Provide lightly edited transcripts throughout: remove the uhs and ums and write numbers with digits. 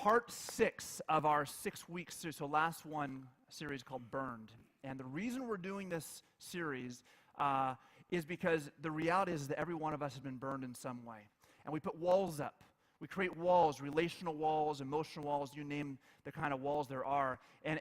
part 6 of our 6-week series, so last one series called Burned. And the reason we're doing this series is because the reality is that every one of us has been burned in some way. And we put walls up. We create walls, relational walls, emotional walls, you name the kind of walls there are. And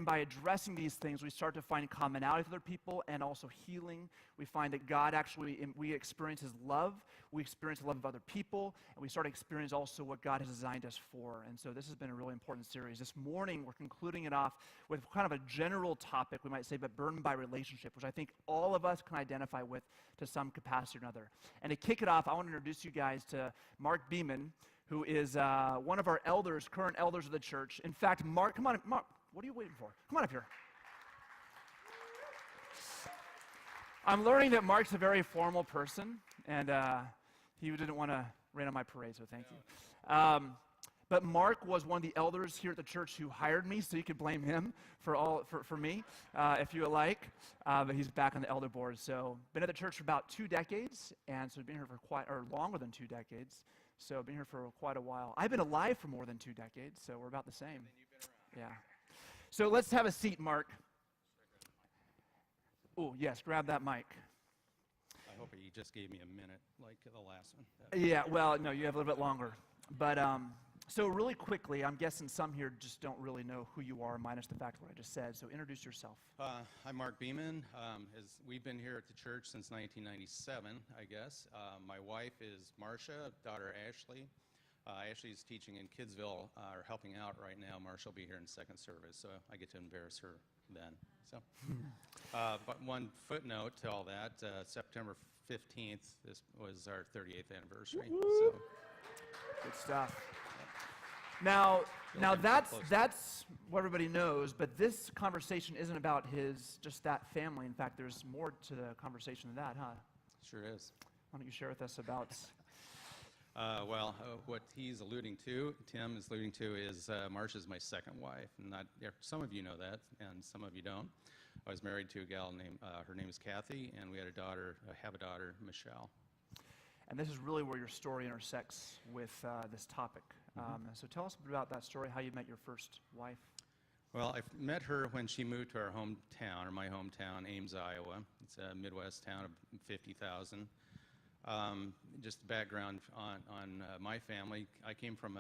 by addressing these things, we start to find commonality with other people and also healing. We find that God actually, we experience His love, we experience the love of other people, and we start to experience also what God has designed us for. And so this has been a really important series. This morning, we're concluding it off with kind of a general topic, we might say, but burdened by relationship, which I think all of us can identify with to some capacity or another. And to kick it off, I want to introduce you guys to Mark Beeman, who is one of our elders, current elders of the church. In fact, Mark, come on, Mark, what are you waiting for? Come on up here. I'm learning that Mark's a very formal person, and he didn't want to rain on my parade, so thank you. But Mark was one of the elders here at the church who hired me, so you could blame him for me, if you would like. But he's back on the elder board. So been at the church for about 2 decades, and so been here for longer than 2 decades. So been here for quite a while. I've been alive for more than 2 decades, so we're about the same. And you've been around. Yeah. So let's have a seat, Mark. Oh, yes, grab that mic. I hope he just gave me a minute, like the last one. Yeah, well, no, you have a little bit longer. But so really quickly, I'm guessing some here just don't really know who you are, minus the fact of what I just said. So introduce yourself. I'm Mark Beeman. We've been here at the church since 1997, I guess. My wife is Marcia, daughter Ashley. Ashley's teaching in Kidsville, or helping out right now. Marcia will be here in second service, so I get to embarrass her then. So, but one footnote to all that, September 15th, this was our 38th anniversary. So. Good stuff. Now that's what everybody knows, but this conversation isn't about just that family. In fact, there's more to the conversation than that, huh? Sure is. Why don't you share with us about... what he's alluding to, Tim is alluding to, is Marcia's my second wife. Some of you know that, and some of you don't. I was married to a gal named, her name is Kathy, and we had a daughter, Michelle. And this is really where your story intersects with this topic. So tell us a bit about that story, how you met your first wife. Well, I met her when she moved to our hometown, or my hometown, Ames, Iowa. It's a Midwest town of 50,000. Just background on my family. I come from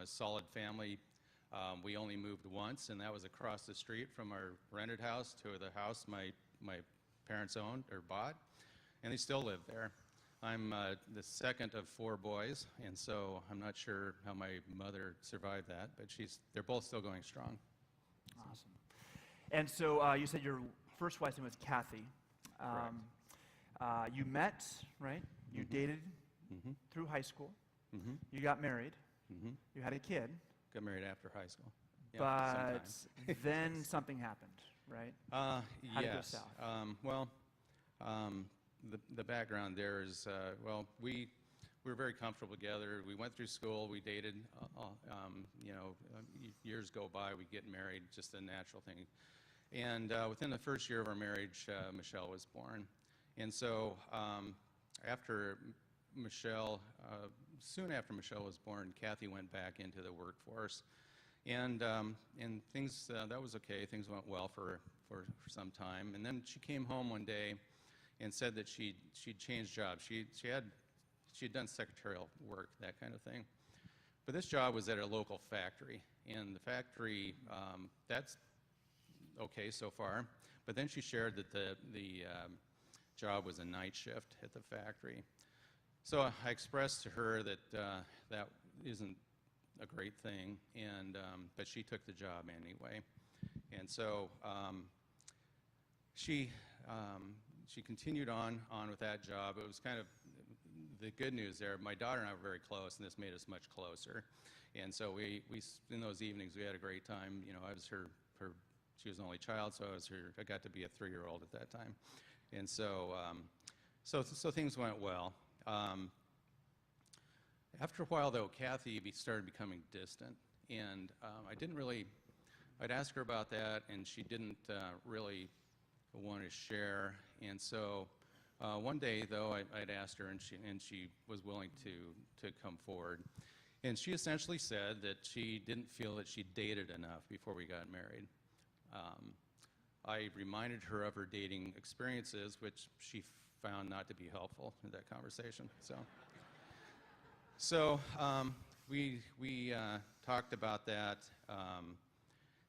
a solid family. We only moved once, and that was across the street from our rented house to the house my parents owned or bought, and they still live there. I'm the second of 4 boys, and so I'm not sure how my mother survived that, but they're both still going strong. Awesome. And so you said your first wife's name was Kathy. You met, right? You dated through high school. You got married. You had a kid. Got married after high school. Yeah, but then something happened, right? How did it go south? The background there is, we were very comfortable together. We went through school. We dated. Years go by. We get married, just a natural thing. And within the first year of our marriage, Michelle was born. And so after Michelle, soon after Michelle was born, Kathy went back into the workforce. And things, that was okay. Things went well for some time. And then she came home one day and said that she'd changed jobs. She'd done secretarial work, that kind of thing. But this job was at a local factory. And the factory, that's okay so far. But then she shared that the job was a night shift at the factory. So I expressed to her that that isn't a great thing, but she took the job anyway. And so she continued on with that job. It was kind of the good news there. My daughter and I were very close, and this made us much closer. And so we in those evenings we had a great time. You know, I was her she was an only child, so I got to be a 3-year-old at that time. And so so things went well. After a while, though, Kathy started becoming distant, and I'd ask her about that, and she didn't really want to share. And so one day, though, I'd asked her, and she was willing to come forward. And she essentially said that she didn't feel that she dated enough before we got married. I reminded her of her dating experiences, which she found not to be helpful in that conversation. So we talked about that.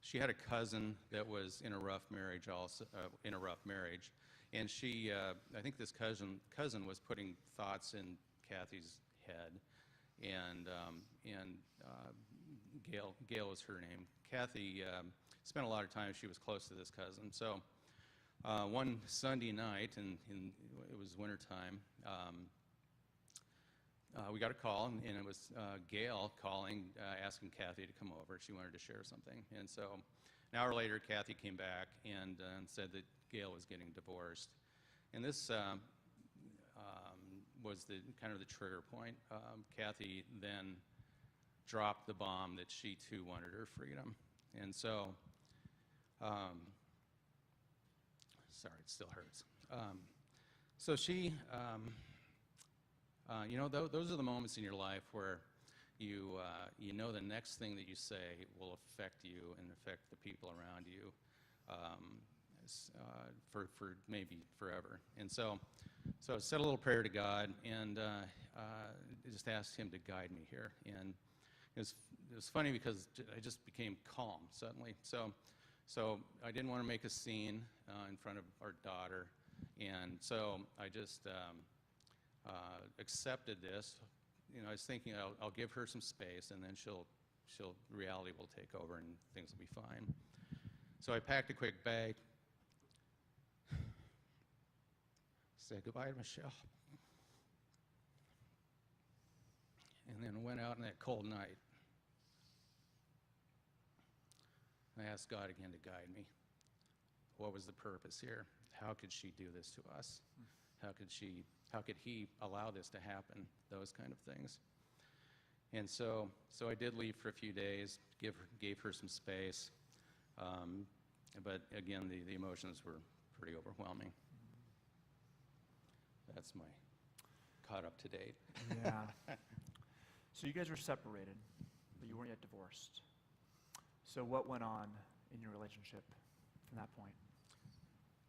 She had a cousin that was in a rough marriage, and she, I think this cousin was putting thoughts in Kathy's head, and Gail was her name. Kathy spent a lot of time. She was close to this cousin. So one Sunday night, and it was wintertime, we got a call, and it was Gail calling, asking Kathy to come over. She wanted to share something. And so an hour later, Kathy came back and said that Gail was getting divorced. And this was the kind of the trigger point. Kathy then dropped the bomb that she too wanted her freedom. And so, sorry, it still hurts. So she, those are the moments in your life where you know the next thing that you say will affect you and affect the people around you for maybe forever. And so I said a little prayer to God and just asked Him to guide me here. And it was funny because I just became calm suddenly. So I didn't want to make a scene in front of our daughter, and so I just accepted this. I was thinking I'll give her some space, and then reality will take over, and things will be fine. So I packed a quick bag, said goodbye to Michelle, and then went out in that cold night. I asked God again to guide me. What was the purpose here? How could she do this to us? How could He allow this to happen? Those kind of things. And so I did leave for a few days, gave her some space. But again, the emotions were pretty overwhelming. That's my caught up to date. Yeah. So you guys were separated, but you weren't yet divorced. So what went on in your relationship from that point?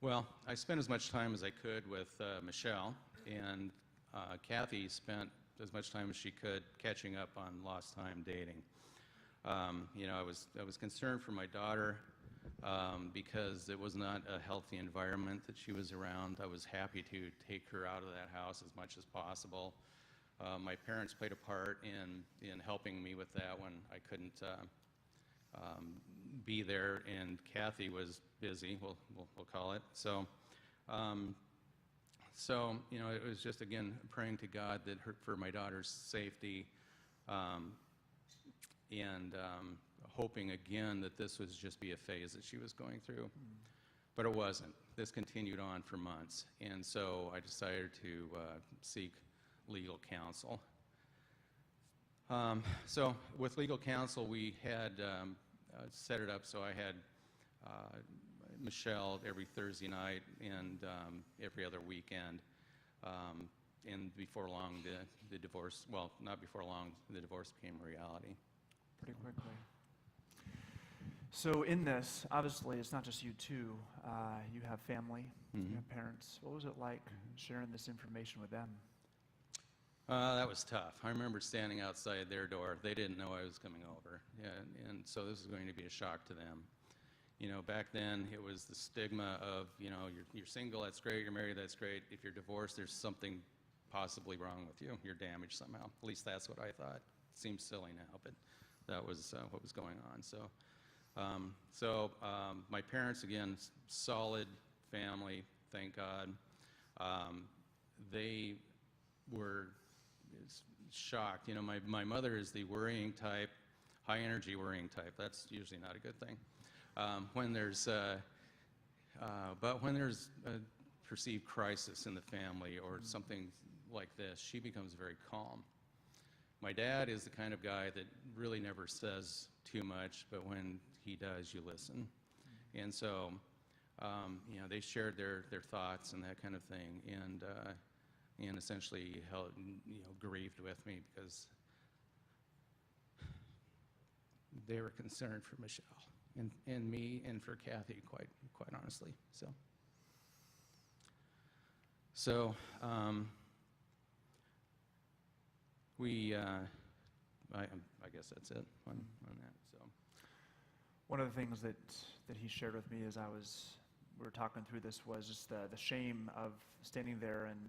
Well, I spent as much time as I could with Michelle, and Kathy spent as much time as she could catching up on lost time dating. I was concerned for my daughter because it was not a healthy environment that she was around. I was happy to take her out of that house as much as possible. My parents played a part in helping me with that when I couldn't be there, and Kathy was busy, we'll call it. So it was just, again, praying to God that for my daughter's safety, and hoping again that this would just be a phase that she was going through. But it wasn't. This continued on for months, and so I decided to seek legal counsel. So with legal counsel, we had set it up so I had Michelle every Thursday night and every other weekend. And before long, the divorce, well, not before long, the divorce became a reality. Pretty quickly. So in this, obviously, it's not just you two. You have family, you have parents. What was it like sharing this information with them? That was tough. I remember standing outside their door. They didn't know I was coming over, and so this was going to be a shock to them. Back then it was the stigma of, you're single, that's great. You're married, that's great. If you're divorced, there's something possibly wrong with you. You're damaged somehow. At least that's what I thought. It seems silly now, but that was what was going on. So my parents, again, solid family, thank God. They were shocked. My mother is the worrying type, high energy worrying type. That's usually not a good thing. But when there's a perceived crisis in the family or something like this, she becomes very calm. My dad is the kind of guy that really never says too much, but when he does, you listen. And so, they shared their thoughts and that kind of thing, and essentially grieved with me because they were concerned for Michelle and me and for Kathy, quite honestly. So I guess that's it on that. So One of the things that he shared with me as we were talking through this was just the shame of standing there and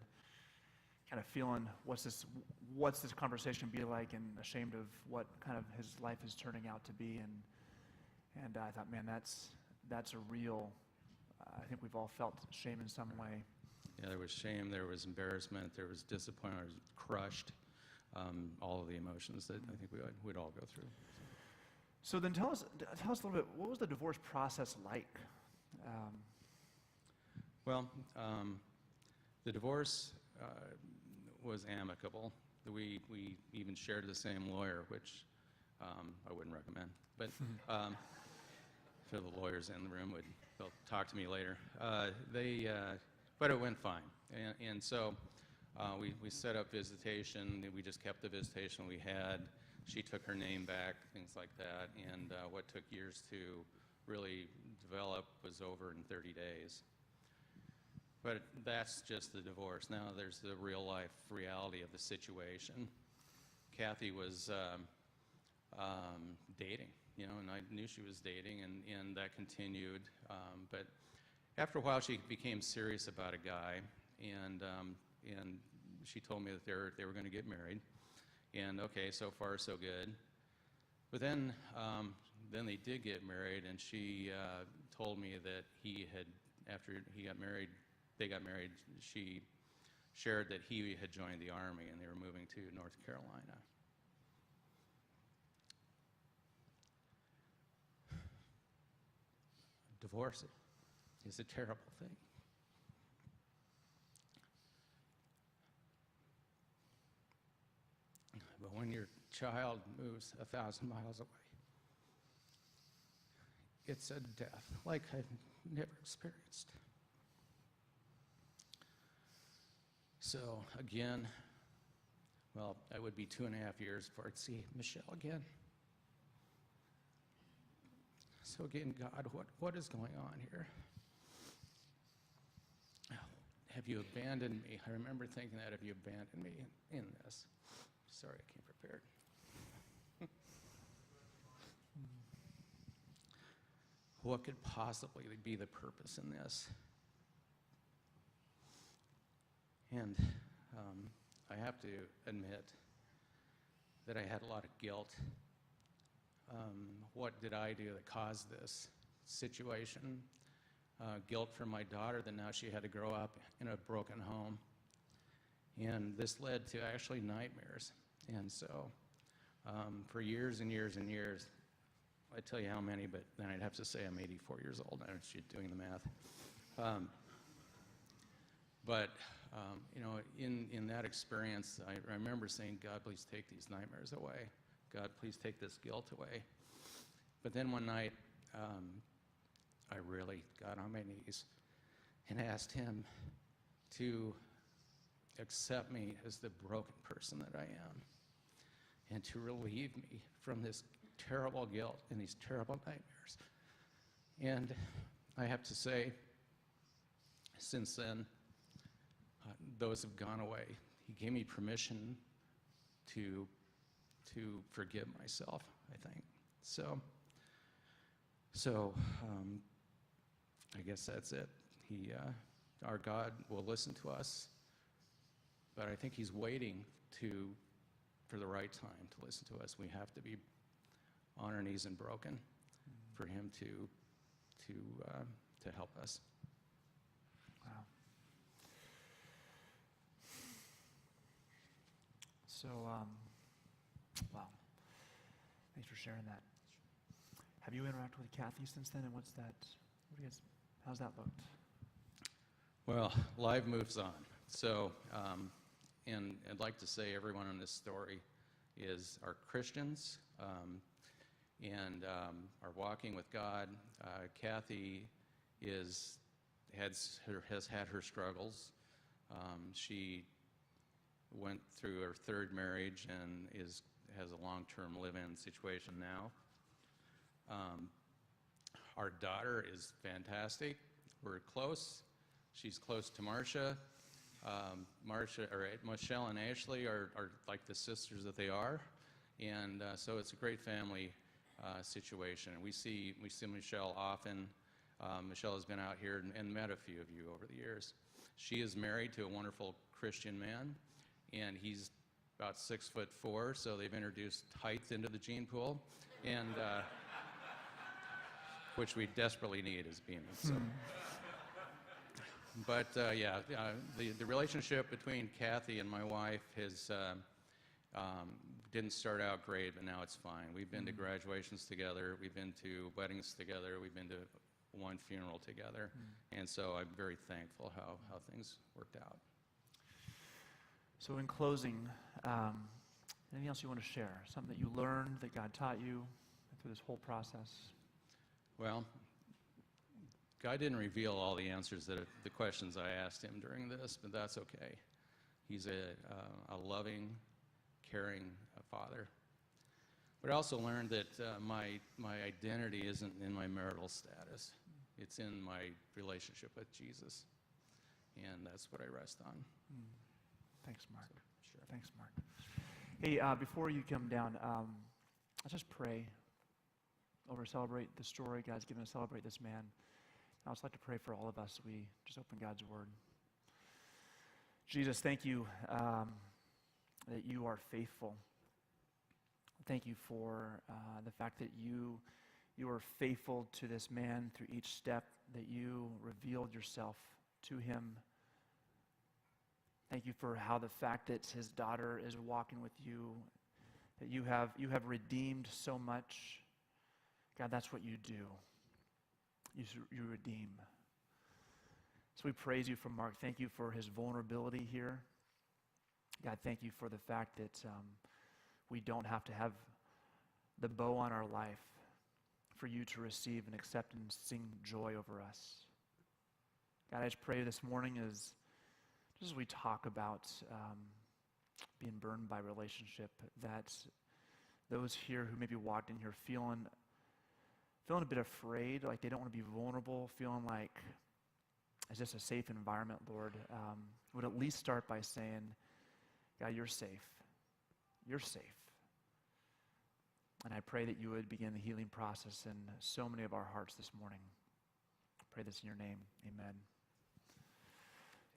kind of feeling what's this conversation be like, and ashamed of what kind of his life is turning out to be. And I thought, man, that's a real, I think we've all felt shame in some way. yeah, there was shame, there was embarrassment, there was disappointment, I was crushed, all of the emotions that I think we'd all go through. So then tell us a little bit, what was the divorce process like? Well, the divorce was amicable. We even shared the same lawyer, which I wouldn't recommend. But for the lawyers in the room, they'll talk to me later. But it went fine. And so we set up visitation. We just kept the visitation we had. She took her name back, things like that. And what took years to really develop was over in 30 days. But that's just the divorce. Now there's the real life reality of the situation. Kathy was dating, and I knew she was dating, and that continued. But after a while, she became serious about a guy, and she told me that they were going to get married. And okay, so far so good. But then they did get married, and she told me that after they got married, she shared that he had joined the Army and they were moving to North Carolina. Divorce is a terrible thing. But when your child moves 1,000 miles away, it's a death like I've never experienced. So again, well, it would be 2.5 years before I'd see Michelle again. So again, God, what is going on here? Have you abandoned me? I remember thinking that, have you abandoned me in this? Sorry, I came prepared. What could possibly be the purpose in this? And I have to admit that I had a lot of guilt. What did I do that caused this situation? Guilt for my daughter that now she had to grow up in a broken home. And this led to actually nightmares. And so for years and years and years, I'd tell you how many, but then I'd have to say I'm 84 years old. I was doing the math. But in that experience, I remember saying, God, please take these nightmares away. God, please take this guilt away. But then one night, I really got on my knees and asked him to accept me as the broken person that I am and to relieve me from this terrible guilt and these terrible nightmares. And I have to say, since then, those have gone away. He gave me permission to forgive myself, I think. So I guess that's it. Our God will listen to us, but I think He's waiting for the right time to listen to us. We have to be on our knees and broken for Him to help us. Wow. So, wow. Thanks for sharing that. Have you interacted with Kathy since then, and how's that looked? Well, life moves on. So, and I'd like to say everyone in this story are Christians and are walking with God. Kathy has had her struggles. She went through her third marriage and has a long-term live-in situation now. Our daughter is fantastic. We're close. She's close to Marcia. Michelle and Ashley are like the sisters that they are, and so it's a great family situation. And we see Michelle often. Michelle has been out here and met a few of you over the years. She is married to a wonderful Christian man, and he's about 6'4", so they've introduced height into the gene pool, and which we desperately need as being. So. But the relationship between Kathy and my wife has didn't start out great, but now it's fine. We've been to graduations together. We've been to weddings together. We've been to one funeral together, and so I'm very thankful how things worked out. So in closing, anything else you want to share? Something that you learned, that God taught you through this whole process? Well, God didn't reveal all the answers to the questions I asked him during this, but that's okay. He's a loving, caring father. But I also learned that my identity isn't in my marital status. It's in my relationship with Jesus, and that's what I rest on. Thanks, Mark. Sure. Thanks, Mark. Hey, before you come down, let's just pray over, celebrate the story God's given us, celebrate this man. I would like to pray for all of us. We just open God's Word. Jesus, thank you that you are faithful. Thank you for the fact that you are faithful to this man through each step, that you revealed yourself to him. Thank you for how the fact that his daughter is walking with you, that you have redeemed so much. God, that's what you do. You redeem. So we praise you for Mark. Thank you for his vulnerability here. God, thank you for the fact that we don't have to have the bow on our life for you to receive and accept and sing joy over us. God, I just pray this morning just as we talk about being burned by relationship, that those here who maybe walked in here feeling a bit afraid, like they don't want to be vulnerable, feeling like, is this a safe environment, Lord? Would at least start by saying, God, you're safe. You're safe. And I pray that you would begin the healing process in so many of our hearts this morning. I pray this in your name. Amen.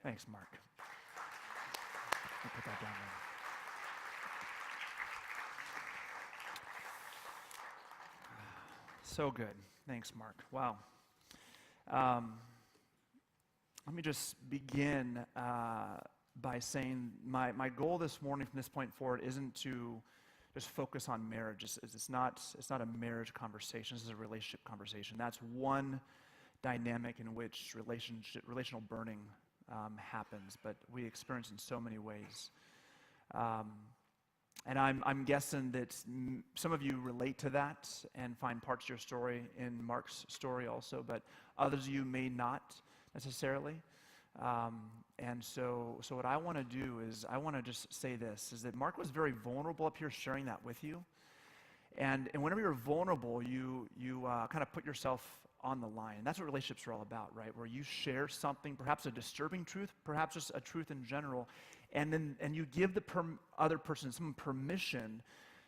Thanks, Mark. I'll put that down there. So good. Thanks, Mark. Wow. Let me just begin by saying my goal this morning from this point forward isn't to just focus on marriage. It's not a marriage conversation. This is a relationship conversation. That's one dynamic in which relational burning happens, but we experience in so many ways. And I'm guessing that some of you relate to that and find parts of your story in Mark's story also, but others of you may not necessarily. And so what I want to do is I want to just say this, is that Mark was very vulnerable up here sharing that with you. And whenever you're vulnerable, you kind of put yourself on the line. And that's what relationships are all about, right? Where you share something, perhaps a disturbing truth, perhaps just a truth in general, and you give the other person some permission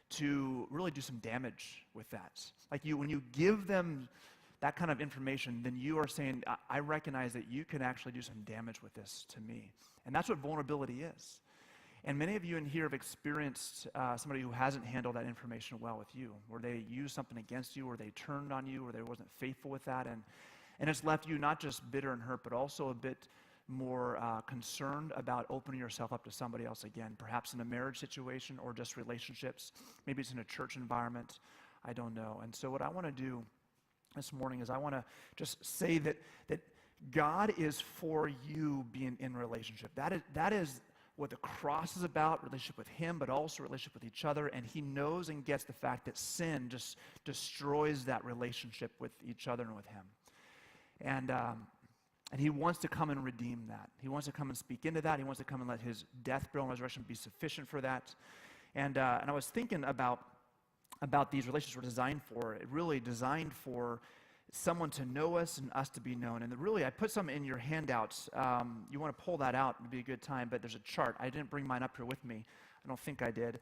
to really do some damage with that. Like when you give them that kind of information, then you are saying, I recognize that you can actually do some damage with this to me. And that's what vulnerability is. And many of you in here have experienced somebody who hasn't handled that information well with you, where they used something against you, or they turned on you, or they wasn't faithful with that. And it's left you not just bitter and hurt, but also a bit more concerned about opening yourself up to somebody else again, perhaps in a marriage situation or just relationships. Maybe it's in a church environment. I don't know. And so what I want to do this morning is I want to just say that God is for you being in relationship. That is what the cross is about, relationship with him, but also relationship with each other. And he knows and gets the fact that sin just destroys that relationship with each other and with him. And he wants to come and redeem that. He wants to come and speak into that. He wants to come and let his death, burial, and resurrection be sufficient for that. And I was thinking about about these relationships we're designed for. It really designed for someone to know us and us to be known. And really, I put some in your handouts. You want to pull that out, it'd be a good time, but there's a chart. I didn't bring mine up here with me. I don't think I did.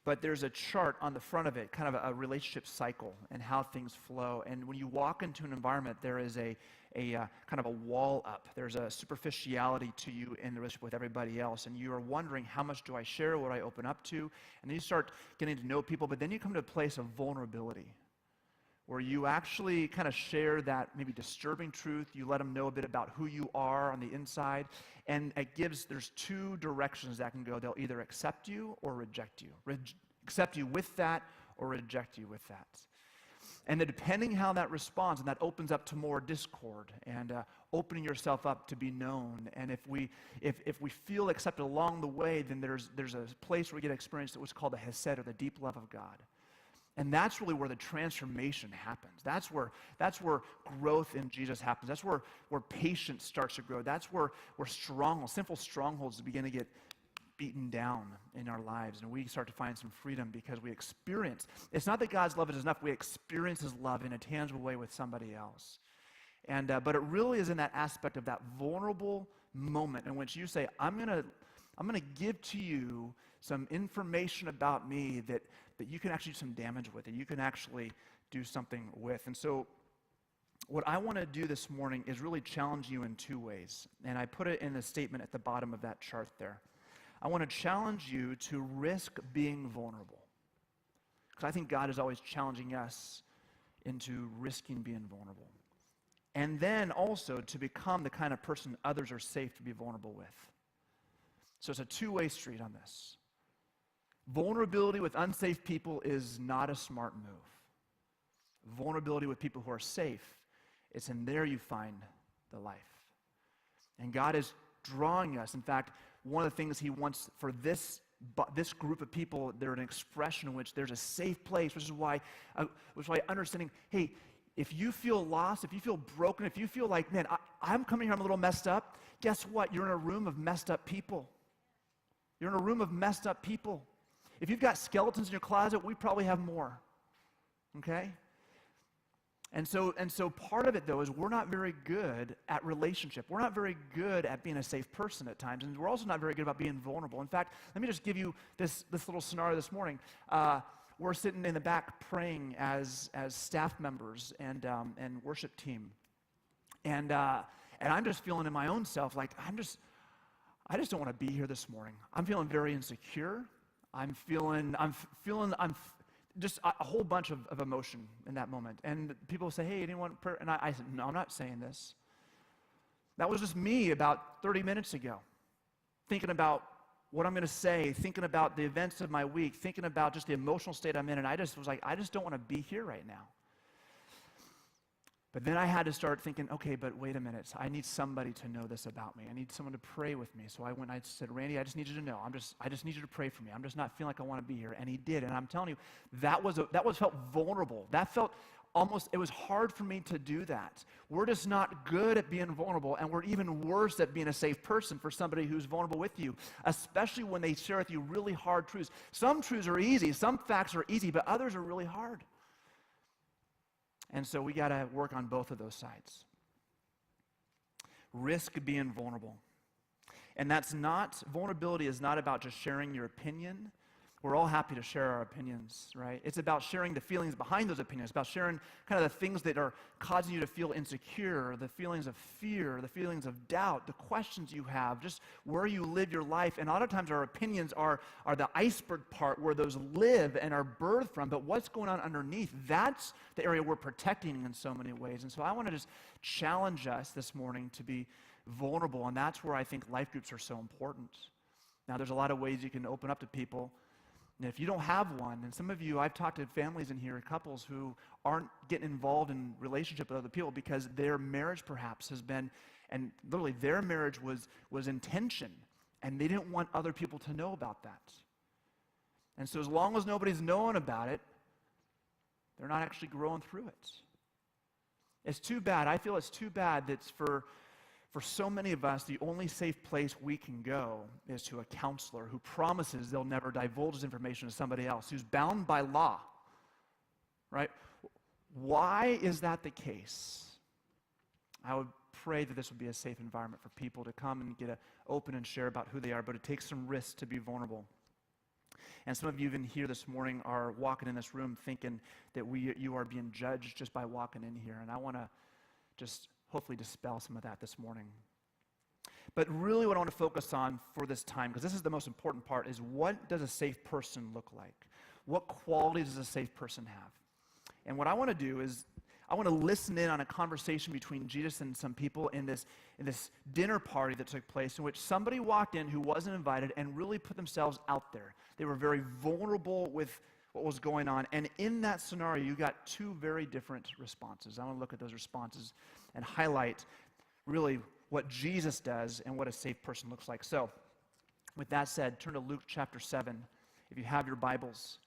But there's a chart on the front of it, kind of a relationship cycle and how things flow. And when you walk into an environment, there is a kind of a wall up. There's a superficiality to you in the relationship with everybody else. And you are wondering, how much do I share? What do I open up to? And then you start getting to know people, but then you come to a place of vulnerability where you actually kind of share that maybe disturbing truth. You let them know a bit about who you are on the inside. And there's two directions that can go. They'll either accept you or reject you. Accept you with that or reject you with that. And then depending how that responds, and that opens up to more discord and opening yourself up to be known. And if we feel accepted along the way, then there's a place where we get to experience what's called the Hesed, or the deep love of God. And that's really where the transformation happens. That's where growth in Jesus happens. That's where patience starts to grow. That's where sinful strongholds begin to get beaten down in our lives. And we start to find some freedom because we experience. It's not that God's love is enough. We experience His love in a tangible way with somebody else. And but it really is in that aspect of that vulnerable moment in which you say, I'm gonna give to you some information about me that you can actually do some damage with, that you can actually do something with. And so what I want to do this morning is really challenge you in two ways. And I put it in the statement at the bottom of that chart there. I want to challenge you to risk being vulnerable. Because I think God is always challenging us into risking being vulnerable. And then also to become the kind of person others are safe to be vulnerable with. So it's a two-way street on this. Vulnerability with unsafe people is not a smart move. Vulnerability with people who are safe, it's in there you find the life. And God is drawing us. In fact, one of the things He wants for this group of people, they're an expression in which there's a safe place, which is why understanding, hey, if you feel lost, if you feel broken, if you feel like, man, I'm coming here, I'm a little messed up, guess what? You're in a room of messed up people. You're in a room of messed up people. If you've got skeletons in your closet, we probably have more, okay? And so part of it, though, is we're not very good at relationship. We're not very good at being a safe person at times, and we're also not very good about being vulnerable. In fact, let me just give you this little scenario this morning. We're sitting in the back praying as staff members and worship team, and I'm just feeling in my own self like I just don't want to be here this morning. I'm feeling very insecure. I'm feeling just a whole bunch of emotion in that moment. And people say, hey, anyone prayer? And I said, no, I'm not saying this. That was just me about 30 minutes ago, thinking about what I'm going to say, thinking about the events of my week, thinking about just the emotional state I'm in. And I just was like, I just don't want to be here right now. But then I had to start thinking, okay, but wait a minute. I need somebody to know this about me. I need someone to pray with me. So I said, Randy, I just need you to know. I just need you to pray for me. I'm just not feeling like I want to be here. And he did. And I'm telling you, that felt vulnerable. That felt almost, it was hard for me to do that. We're just not good at being vulnerable, and we're even worse at being a safe person for somebody who's vulnerable with you, especially when they share with you really hard truths. Some truths are easy. Some facts are easy, but others are really hard. And so we got to work on both of those sides. Risk being vulnerable. And vulnerability is not about just sharing your opinion. We're all happy to share our opinions, right? It's about sharing the feelings behind those opinions, about sharing kind of the things that are causing you to feel insecure, the feelings of fear, the feelings of doubt, the questions you have, just where you live your life. And a lot of times our opinions are the iceberg part where those live and are birthed from, but what's going on underneath, that's the area we're protecting in so many ways. And so I want to just challenge us this morning to be vulnerable, and that's where I think life groups are so important. Now, there's a lot of ways you can open up to people. And if you don't have one, and some of you, I've talked to families in here, couples who aren't getting involved in relationship with other people because their marriage perhaps has been, and literally their marriage was in tension, and they didn't want other people to know about that. And so as long as nobody's knowing about it, they're not actually growing through it. It's too bad. I feel it's too bad that for For so many of us, the only safe place we can go is to a counselor who promises they'll never divulge his information to somebody else, who's bound by law, right? Why is that the case? I would pray that this would be a safe environment for people to come and get open and share about who they are, but it takes some risk to be vulnerable. And some of you even here this morning are walking in this room thinking that you are being judged just by walking in here, and I want to just hopefully dispel some of that this morning. But really what I want to focus on for this time, because this is the most important part, is what does a safe person look like? What qualities does a safe person have? And what I want to do is I want to listen in on a conversation between Jesus and some people in this dinner party that took place, in which somebody walked in who wasn't invited and really put themselves out there. They were very vulnerable with what was going on. And in that scenario, you got two very different responses. I want to look at those responses and highlight really what Jesus does and what a safe person looks like. So, with that said, turn to Luke chapter 7. If you have your Bibles,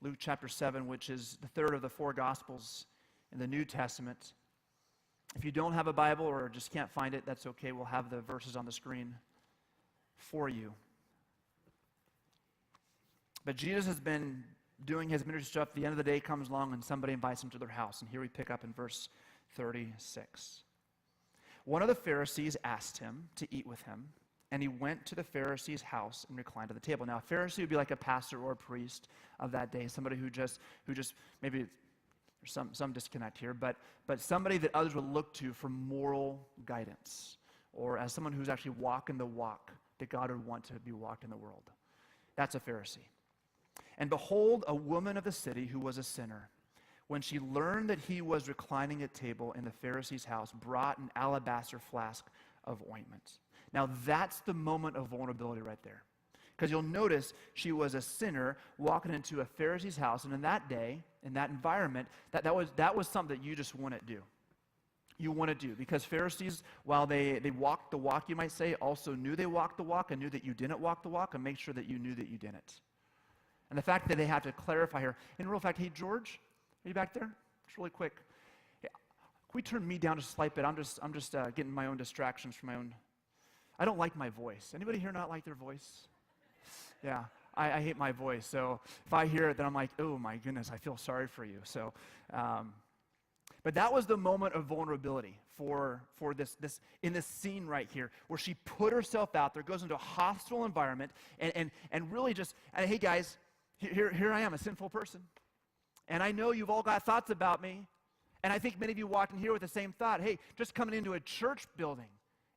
Luke chapter 7, which is the third of the four Gospels in the New Testament. If you don't have a Bible or just can't find it, that's okay. We'll have the verses on the screen for you. But Jesus has been doing his ministry stuff. The end of the day comes along and somebody invites him to their house. And here we pick up in verse 36. One of the Pharisees asked him to eat with him, and he went to the Pharisee's house and reclined at the table. Now, a Pharisee would be like a pastor or a priest of that day, somebody who just maybe there's some disconnect here, but somebody that others would look to for moral guidance, or as someone who's actually walking the walk that God would want to be walked in the world. That's a Pharisee. And behold, a woman of the city who was a sinner, when she learned that he was reclining at table in the Pharisee's house, brought an alabaster flask of ointment. Now that's the moment of vulnerability right there. Because you'll notice she was a sinner walking into a Pharisee's house, and in that day, in that environment, that was something that you just wouldn't do. You want to do, because Pharisees, while they walked the walk, you might say, also knew they walked the walk and knew that you didn't walk the walk, and make sure that you knew that you didn't. And the fact that they have to clarify here, in real fact, hey George, are you back there? Just really quick. Hey, can we turn me down just a slight bit? I'm just getting my own distractions from my own. I don't like my voice. Anybody here not like their voice? Yeah, I hate my voice. So if I hear it, then I'm like, oh my goodness, I feel sorry for you. So, but that was the moment of vulnerability for this in this scene right here, where she put herself out there, goes into a hostile environment, and really just, hey guys, here I am, a sinful person. And I know you've all got thoughts about me. And I think many of you walked in here with the same thought. Hey, just coming into a church building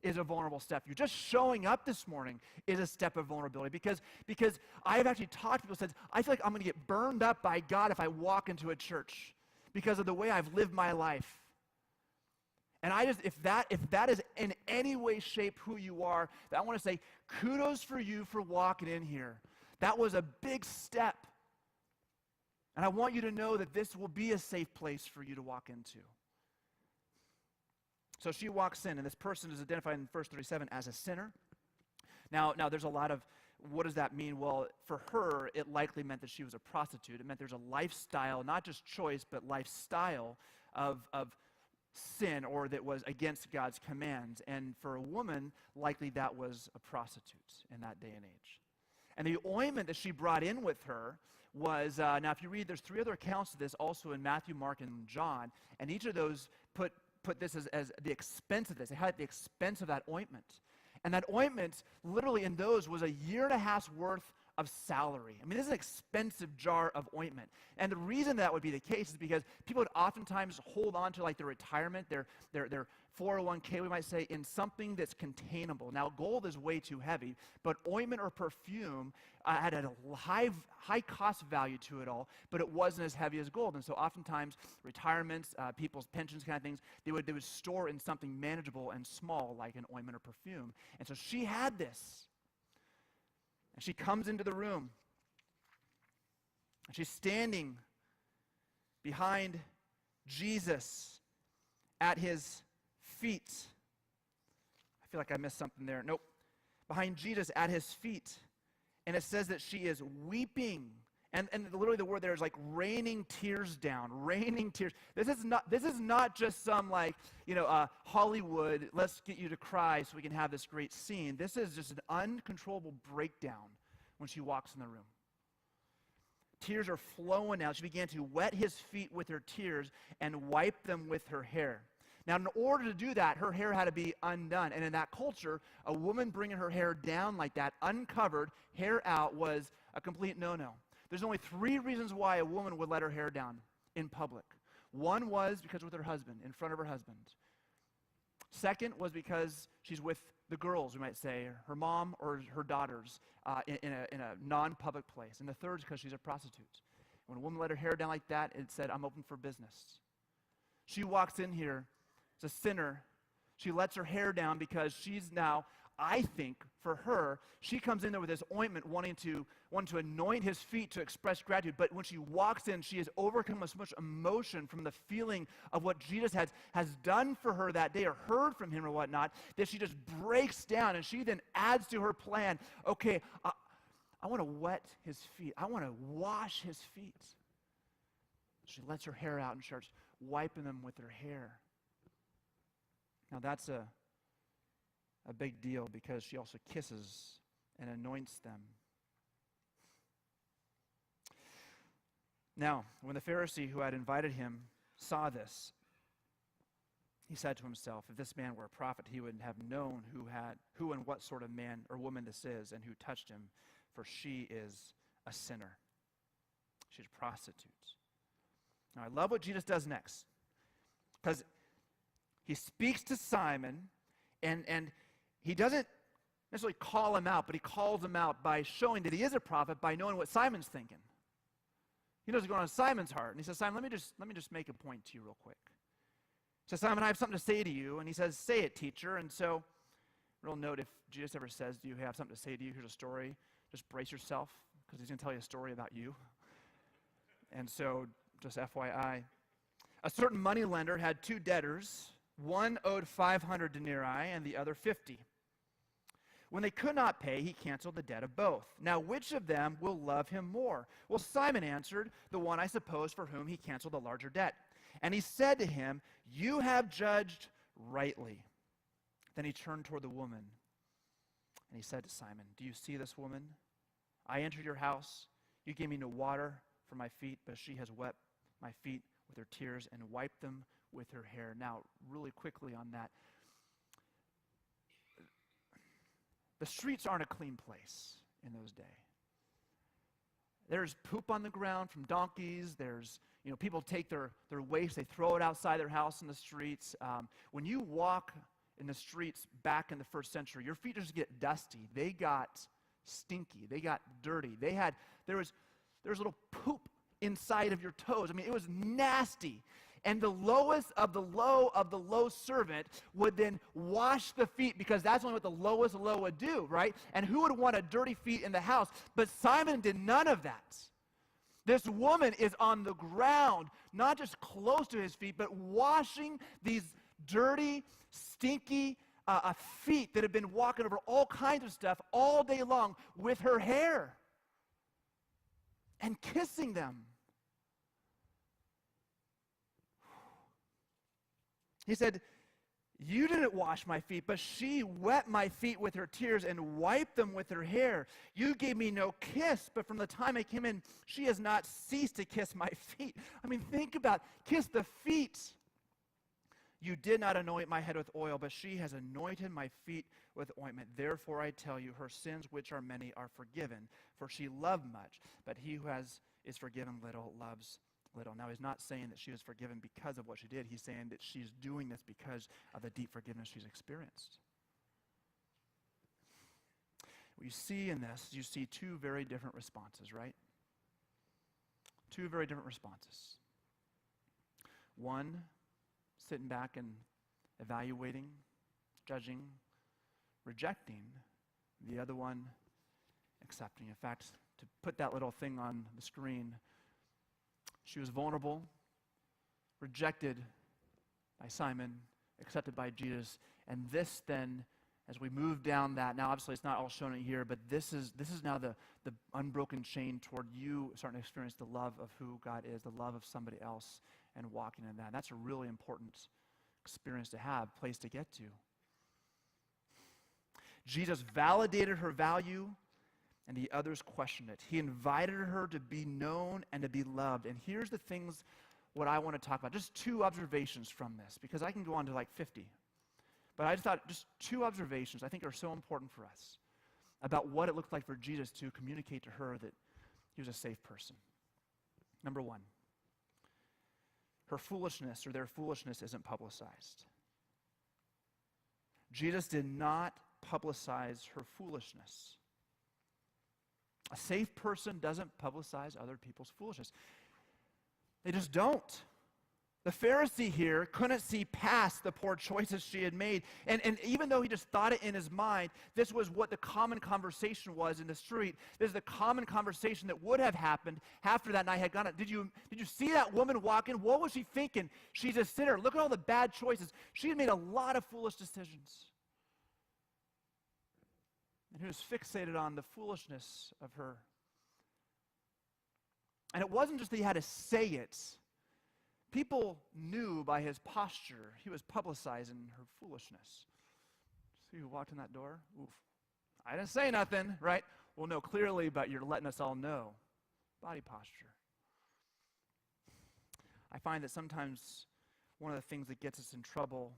is a vulnerable step. You just showing up this morning is a step of vulnerability. Because I've actually talked to people who said, I feel like I'm going to get burned up by God if I walk into a church because of the way I've lived my life. And if that is in any way, shape who you are, I want to say kudos for you for walking in here. That was a big step. And I want you to know that this will be a safe place for you to walk into. So she walks in, and this person is identified in verse 37 as a sinner. Now there's a lot of, what does that mean? Well, for her, it likely meant that she was a prostitute. It meant there's a lifestyle, not just choice, but lifestyle of sin, or that was against God's commands. And for a woman, likely that was a prostitute in that day and age. And the ointment that she brought in with her was, now if you read, there's 3 other accounts of this also in Matthew, Mark, and John, and each of those put this as the expense of this. They had the expense of that ointment. And that ointment, literally in those, was a year and a half's worth of salary. I mean, this is an expensive jar of ointment. And the reason that would be the case is because people would oftentimes hold on to like their retirement, their 401k, we might say, in something that's containable. Now, gold is way too heavy, but ointment or perfume had a high cost value to it all, but it wasn't as heavy as gold. And so oftentimes, retirements, people's pensions kind of things, they would store in something manageable and small, like an ointment or perfume. And so she had this. And she comes into the room, and she's standing behind Jesus at his feet. I feel like I missed something there. Nope. Behind Jesus at his feet. And it says that she is weeping And literally the word there is like raining tears down, raining tears. This is not just some like, Hollywood, let's get you to cry so we can have this great scene. This is just an uncontrollable breakdown when she walks in the room. Tears are flowing out. She began to wet his feet with her tears and wipe them with her hair. Now, in order to do that, her hair had to be undone. And in that culture, a woman bringing her hair down like that, uncovered, hair out, was a complete no-no. There's only 3 reasons why a woman would let her hair down in public. One was because with her husband, in front of her husband. Second was because she's with the girls, we might say, her mom or her daughters in a non-public place. And the third is because she's a prostitute. When a woman let her hair down like that, it said, I'm open for business. She walks in here as a sinner. She lets her hair down because she's now, I think, for her, she comes in there with this ointment wanting to anoint his feet to express gratitude. But when she walks in, she is overcome with so much emotion from the feeling of what Jesus has done for her that day or heard from him or whatnot, that she just breaks down. And she then adds to her plan, okay, I want to wet his feet. I want to wash his feet. She lets her hair out and starts wiping them with her hair. Now that's a big deal because she also kisses and anoints them. Now, when the Pharisee who had invited him saw this, he said to himself, if this man were a prophet, he would have known who and what sort of man or woman this is and who touched him, for she is a sinner. She's a prostitute. Now, I love what Jesus does next, because he speaks to Simon, and he doesn't necessarily call him out, but he calls him out by showing that he is a prophet by knowing what Simon's thinking. He knows what's going on in Simon's heart. And he says, Simon, let me just make a point to you real quick. He says, Simon, I have something to say to you. And he says, say it, teacher. And so, real note, if Jesus ever says, do you have something to say to you? Here's a story. Just brace yourself, because he's going to tell you a story about you. And so, just FYI. A certain moneylender had 2 debtors. One owed 500 denarii and the other 50. When they could not pay, he canceled the debt of both. Now, which of them will love him more? Well, Simon answered, the one, I suppose, for whom he canceled the larger debt. And he said to him, you have judged rightly. Then he turned toward the woman, and he said to Simon, do you see this woman? I entered your house. You gave me no water for my feet, but she has wet my feet with her tears and wiped them with her hair. Now, really quickly on that, the streets aren't a clean place in those days. There's poop on the ground from donkeys. There's, people take their waste, they throw it outside their house in the streets. When you walk in the streets back in the 1st century, your feet just get dusty. They got stinky. They got dirty. There was little poop inside of your toes. I mean, it was nasty. And the lowest of the low servant would then wash the feet, because that's only what the lowest low would do, right? And who would want a dirty feet in the house? But Simon did none of that. This woman is on the ground, not just close to his feet, but washing these dirty, stinky feet that have been walking over all kinds of stuff all day long with her hair and kissing them. He said, you didn't wash my feet, but she wet my feet with her tears and wiped them with her hair. You gave me no kiss, but from the time I came in, she has not ceased to kiss my feet. I mean, think about, kiss the feet. You did not anoint my head with oil, but she has anointed my feet with ointment. Therefore I tell you, her sins, which are many, are forgiven, for she loved much, but he who is forgiven little loves little. Now, he's not saying that she was forgiven because of what she did. He's saying that she's doing this because of the deep forgiveness she's experienced. What you see in this, you see 2 very different responses, right? 2 very different responses. One, sitting back and evaluating, judging, rejecting. The other one, accepting. In fact, to put that little thing on the screen, she was vulnerable, rejected by Simon, accepted by Jesus, and this then As we move down that, now obviously it's not all shown in here, but this is now the unbroken chain toward you starting to experience the love of who God is, the love of somebody else, and walking in that. That's a really important experience to have, place to get to. Jesus validated her value, and the others questioned it. He invited her to be known and to be loved. And here's the things what I want to talk about. Just 2 observations from this, because I can go on to like 50. But I just thought just 2 observations I think are so important for us about what it looked like for Jesus to communicate to her that he was a safe person. Number 1, her foolishness or their foolishness isn't publicized. Jesus did not publicize her foolishness. A safe person doesn't publicize other people's foolishness. They just don't. The Pharisee here couldn't see past the poor choices she had made. And even though he just thought it in his mind, this was what the common conversation was in the street. This is the common conversation that would have happened after that night had gone on. Did you see that woman walking? What was she thinking? She's a sinner. Look at all the bad choices. She had made a lot of foolish decisions. And he was fixated on the foolishness of her. And it wasn't just that he had to say it. People knew by his posture he was publicizing her foolishness. See who walked in that door? Oof. I didn't say nothing, right? Well, no, clearly, but you're letting us all know. Body posture. I find that sometimes one of the things that gets us in trouble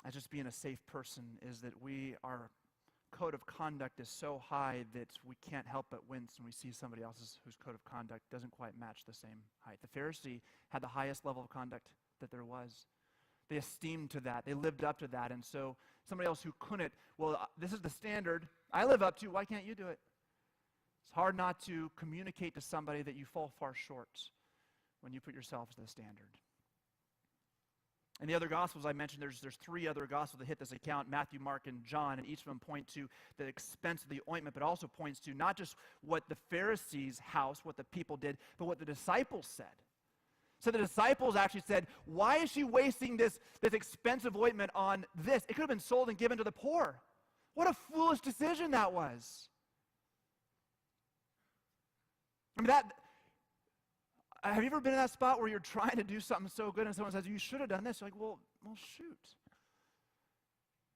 as just being a safe person is that our code of conduct is so high that we can't help but wince when we see somebody else's whose code of conduct doesn't quite match the same height. The Pharisee had the highest level of conduct that there was. They esteemed to that. They lived up to that. And so somebody else who couldn't, well, this is the standard I live up to. Why can't you do it? It's hard not to communicate to somebody that you fall far short when you put yourself as the standard. In the other Gospels I mentioned, there's 3 other Gospels that hit this account, Matthew, Mark, and John, and each of them point to the expense of the ointment, but also points to not just what the Pharisees' house, what the people did, but what the disciples said. So the disciples actually said, why is she wasting this expensive ointment on this? It could have been sold and given to the poor. What a foolish decision that was. I mean, have you ever been in that spot where you're trying to do something so good and someone says, you should have done this? You're like, well, shoot.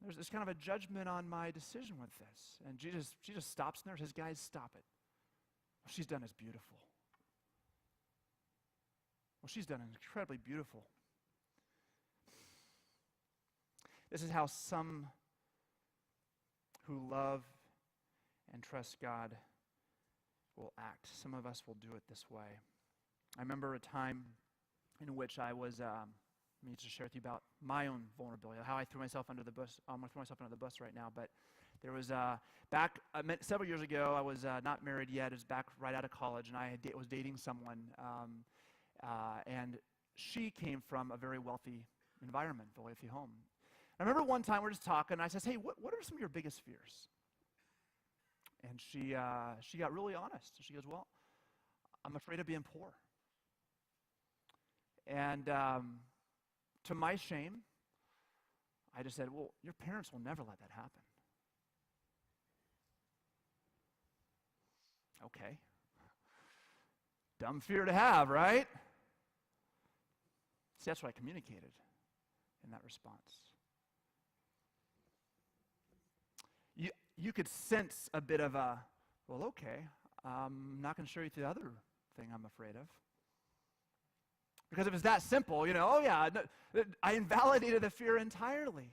There's this kind of a judgment on my decision with this. And Jesus stops there and says, guys, stop it. What she's done is beautiful. What she's done is incredibly beautiful. This is how some who love and trust God will act. Some of us will do it this way. I remember a time in which I was, let me just share with you about my own vulnerability, how I threw myself under the bus. I'm going to throw myself under the bus right now, but there was several years ago, I was not married yet. It was back right out of college, and I was dating someone, and she came from a very wealthy environment, a wealthy home. I remember one time we're just talking, and I said, hey, what are some of your biggest fears? And she got really honest. She goes, well, I'm afraid of being poor. And to my shame, I just said, well, your parents will never let that happen. Okay. Dumb fear to have, right? See, that's what I communicated in that response. You could sense a bit of a, well, okay, I'm not going to show you the other thing I'm afraid of. Because if it's that simple, oh yeah, I invalidated the fear entirely.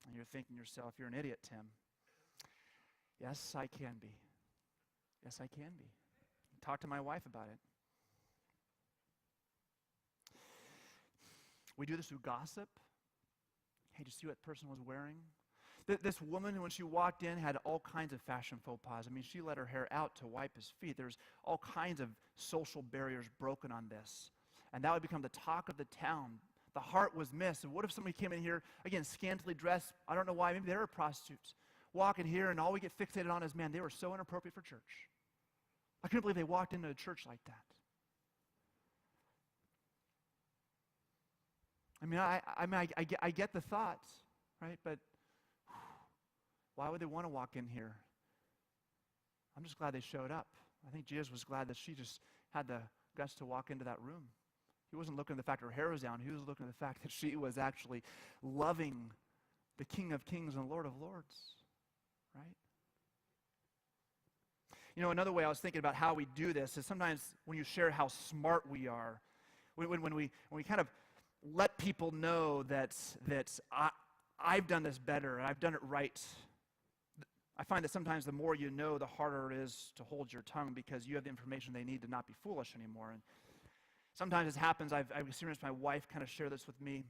And you're thinking to yourself, you're an idiot, Tim. Yes, I can be. Yes, I can be. Talk to my wife about it. We do this through gossip. Hey, did you see what person was wearing? This woman, when she walked in, had all kinds of fashion faux pas. I mean, she let her hair out to wipe his feet. There's all kinds of social barriers broken on this. And that would become the talk of the town. The heart was missed. And what if somebody came in here, again, scantily dressed, I don't know why, maybe they were prostitutes, walk in here, and all we get fixated on is, man, they were so inappropriate for church. I couldn't believe they walked into a church like that. I mean, I get the thoughts. right? But why would they want to walk in here? I'm just glad they showed up. I think Jesus was glad that she just had the guts to walk into that room. He wasn't looking at the fact her hair was down. He was looking at the fact that she was actually loving the King of Kings and Lord of Lords, right? You know, another way I was thinking about how we do this is sometimes when you share how smart we are, when we kind of let people know that I've done this better, I've done it right. I find that sometimes the more you know, the harder it is to hold your tongue because you have the information they need to not be foolish anymore. And sometimes this happens. I've experienced my wife kind of share this with me.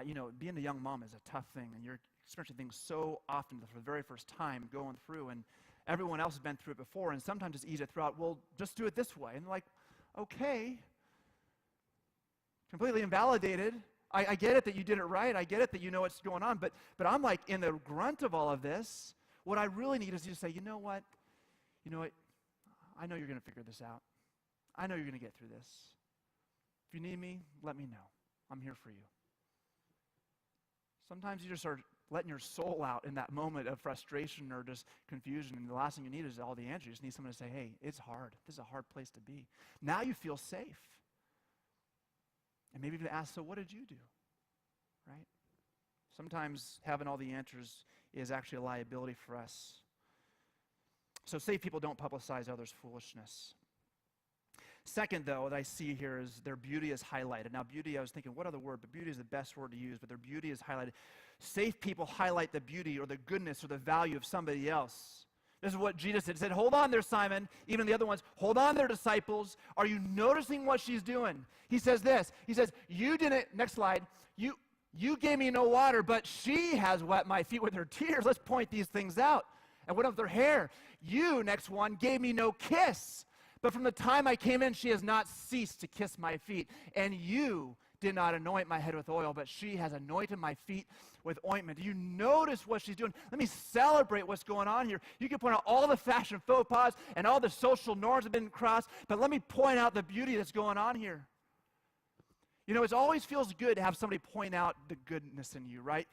You know, being a young mom is a tough thing, and you're experiencing things so often for the very first time going through, and everyone else has been through it before, and sometimes it's easy to throw out, well, just do it this way. And like, okay, completely invalidated. I get it that you did it right. I get it that you know what's going on, but I'm like in the grunt of all of this. What I really need is you to say, you know what? I know you're going to figure this out. I know you're going to get through this. If you need me, let me know. I'm here for you. Sometimes you just are letting your soul out in that moment of frustration or just confusion, and the last thing you need is all the answers. You just need someone to say, hey, it's hard. This is a hard place to be. Now you feel safe. And maybe even ask, so what did you do? Right? Sometimes having all the answers is actually a liability for us. So safe people don't publicize others' foolishness. Second, though, that I see here is their beauty is highlighted. Now, beauty, I was thinking, what other word? But beauty is the best word to use, but their beauty is highlighted. Safe people highlight the beauty or the goodness or the value of somebody else. This is what Jesus did. He said, hold on there, Simon. Even the other ones, hold on there, disciples. Are you noticing what she's doing? He says this. He says, you didn't, next slide, you gave me no water, but she has wet my feet with her tears. Let's point these things out. And what of their hair? You, next one, gave me no kiss. But from the time I came in, she has not ceased to kiss my feet. And you did not anoint my head with oil, but she has anointed my feet with ointment. Do you notice what she's doing? Let me celebrate what's going on here. You can point out all the fashion faux pas and all the social norms have been crossed, but let me point out the beauty that's going on here. You know, it always feels good to have somebody point out the goodness in you, right?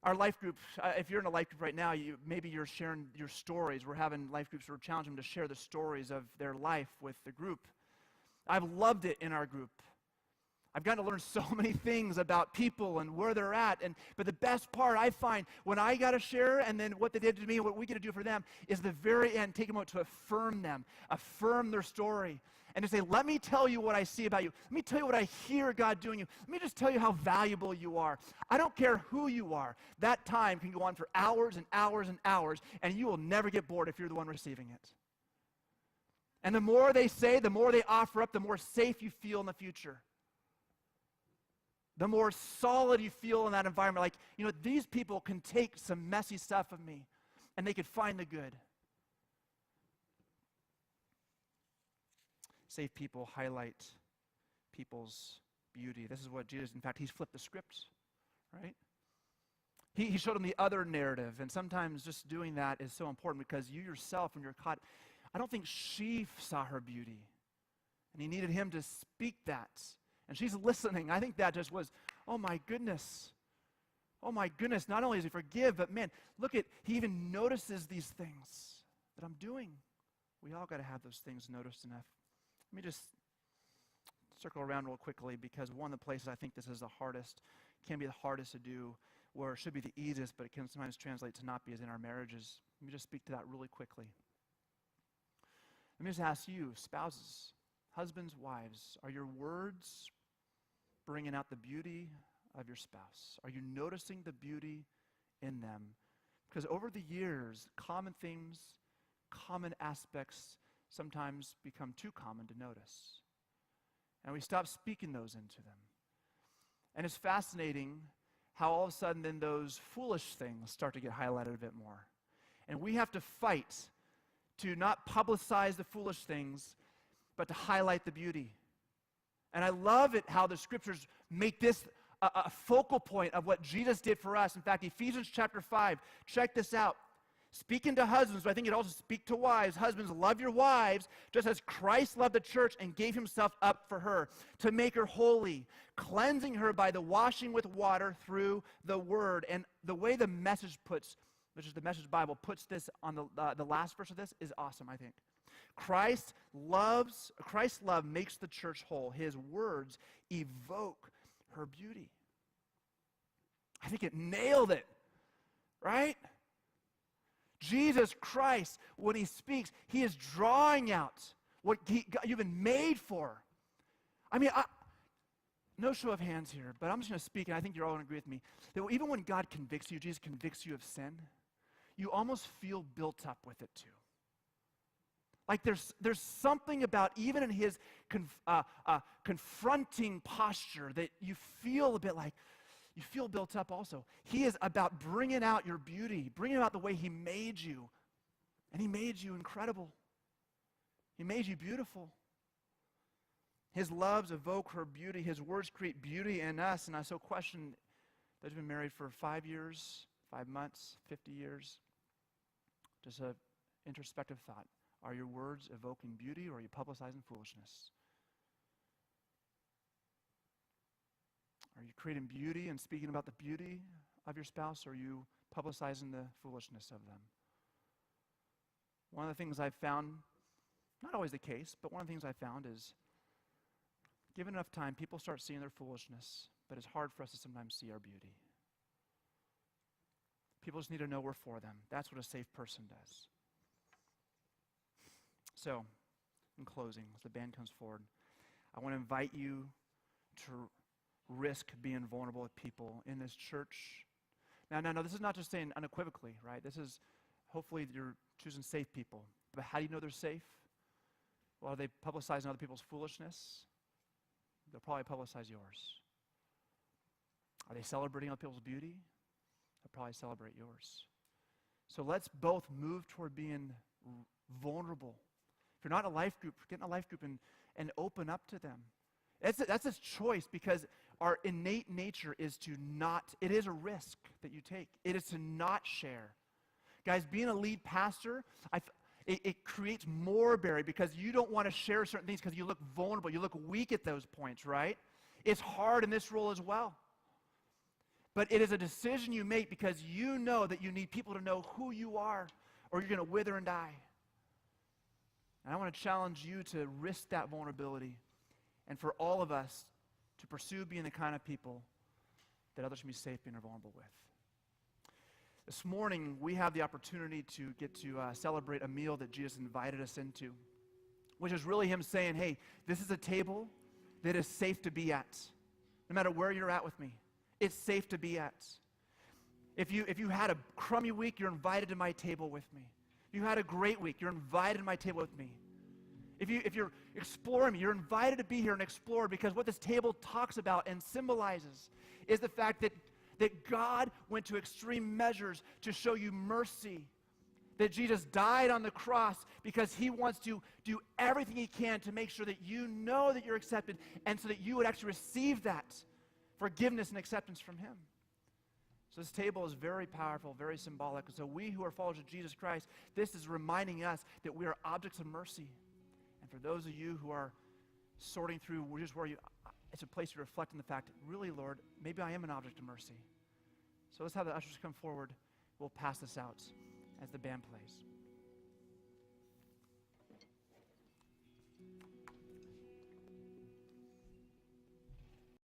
Our life group, if you're in a life group right now, maybe you're sharing your stories. We're having life groups where we're challenging them to share the stories of their life with the group. I've loved it in our group. I've gotten to learn so many things about people and where they're at. But the best part I find when I got to share and then what they did to me and what we get to do for them is the very end, take a moment to affirm them, affirm their story, and to say, let me tell you what I see about you. Let me tell you what I hear God doing you. Let me just tell you how valuable you are. I don't care who you are. That time can go on for hours and hours and hours, and you will never get bored if you're the one receiving it. And the more they say, the more they offer up, the more safe you feel in the future. The more solid you feel in that environment. Like, you know, these people can take some messy stuff of me, and they could find the good. Safe people highlight people's beauty. This is what Jesus, in fact, he's flipped the script, right? He showed them the other narrative, and sometimes just doing that is so important because you yourself, when you're caught, I don't think she saw her beauty, and he needed him to speak that. And she's listening. I think that just was, oh my goodness. Oh my goodness. Not only does he forgive, but man, look at, he even notices these things that I'm doing. We all got to have those things noticed enough. Let me just circle around real quickly because one of the places I think this is the hardest, can be the hardest to do, where it should be the easiest, but it can sometimes translate to not be as in our marriages. Let me just speak to that really quickly. Let me just ask you, spouses, husbands, wives, are your words bringing out the beauty of your spouse? Are you noticing the beauty in them? Because over the years, common themes, common aspects sometimes become too common to notice. And we stop speaking those into them. And it's fascinating how all of a sudden then those foolish things start to get highlighted a bit more. And we have to fight to not publicize the foolish things, but to highlight the beauty. And I love it how the scriptures make this a focal point of what Jesus did for us. In fact, Ephesians chapter 5, check this out. Speaking to husbands, but I think it also speaks to wives. Husbands, love your wives, just as Christ loved the church and gave himself up for her, to make her holy, cleansing her by the washing with water through the word. And the way the Message puts, which is the Message Bible, puts this on the last verse of this is awesome, I think. Christ's love makes the church whole. His words evoke her beauty. I think it nailed it, right? Jesus Christ, when he speaks, he is drawing out what you've been made for. I mean, no show of hands here, but I'm just going to speak, and I think you're all going to agree with me, that even when God convicts you, Jesus convicts you of sin, you almost feel built up with it too. Like there's something about, even in his confronting posture, that you feel a bit like, you feel built up also. He is about bringing out your beauty, bringing out the way he made you. And he made you incredible. He made you beautiful. His loves evoke her beauty. His words create beauty in us. And I so question those who've been married for 5 years, 5 months, 50 years. Just an introspective thought. Are your words evoking beauty, or are you publicizing foolishness? Are you creating beauty and speaking about the beauty of your spouse, or are you publicizing the foolishness of them? One of the things I've found, not always the case, but one of the things I've found is, given enough time, people start seeing their foolishness, but it's hard for us to sometimes see our beauty. People just need to know we're for them. That's what a safe person does. So, in closing, as the band comes forward, I want to invite you to risk being vulnerable with people in this church. Now, this is not just saying unequivocally, right? This is, hopefully you're choosing safe people. But how do you know they're safe? Well, are they publicizing other people's foolishness? They'll probably publicize yours. Are they celebrating other people's beauty? They'll probably celebrate yours. So let's both move toward being vulnerable. If you're not in a life group, get in a life group and open up to them. That's a choice, because our innate nature is to not, it is a risk that you take. It is to not share. Guys, being a lead pastor, it creates more barrier, because you don't want to share certain things because you look vulnerable, you look weak at those points, right? It's hard in this role as well. But it is a decision you make because you know that you need people to know who you are, or you're going to wither and die. And I want to challenge you to risk that vulnerability, and for all of us to pursue being the kind of people that others can be safe being vulnerable with. This morning, we have the opportunity to get to celebrate a meal that Jesus invited us into, which is really him saying, hey, this is a table that is safe to be at. No matter where you're at with me, it's safe to be at. If you had a crummy week, you're invited to my table with me. If you had a great week, you're invited to my table with me. If you're exploring me, you're invited to be here and explore, because what this table talks about and symbolizes is the fact that God went to extreme measures to show you mercy. That Jesus died on the cross because he wants to do everything he can to make sure that you know that you're accepted, and so that you would actually receive that forgiveness and acceptance from him. So this table is very powerful, very symbolic. And so we who are followers of Jesus Christ, this is reminding us that we are objects of mercy. And for those of you who are sorting through just where it's a place to reflect on the fact, really, Lord, maybe I am an object of mercy. So let's have the ushers come forward. We'll pass this out as the band plays.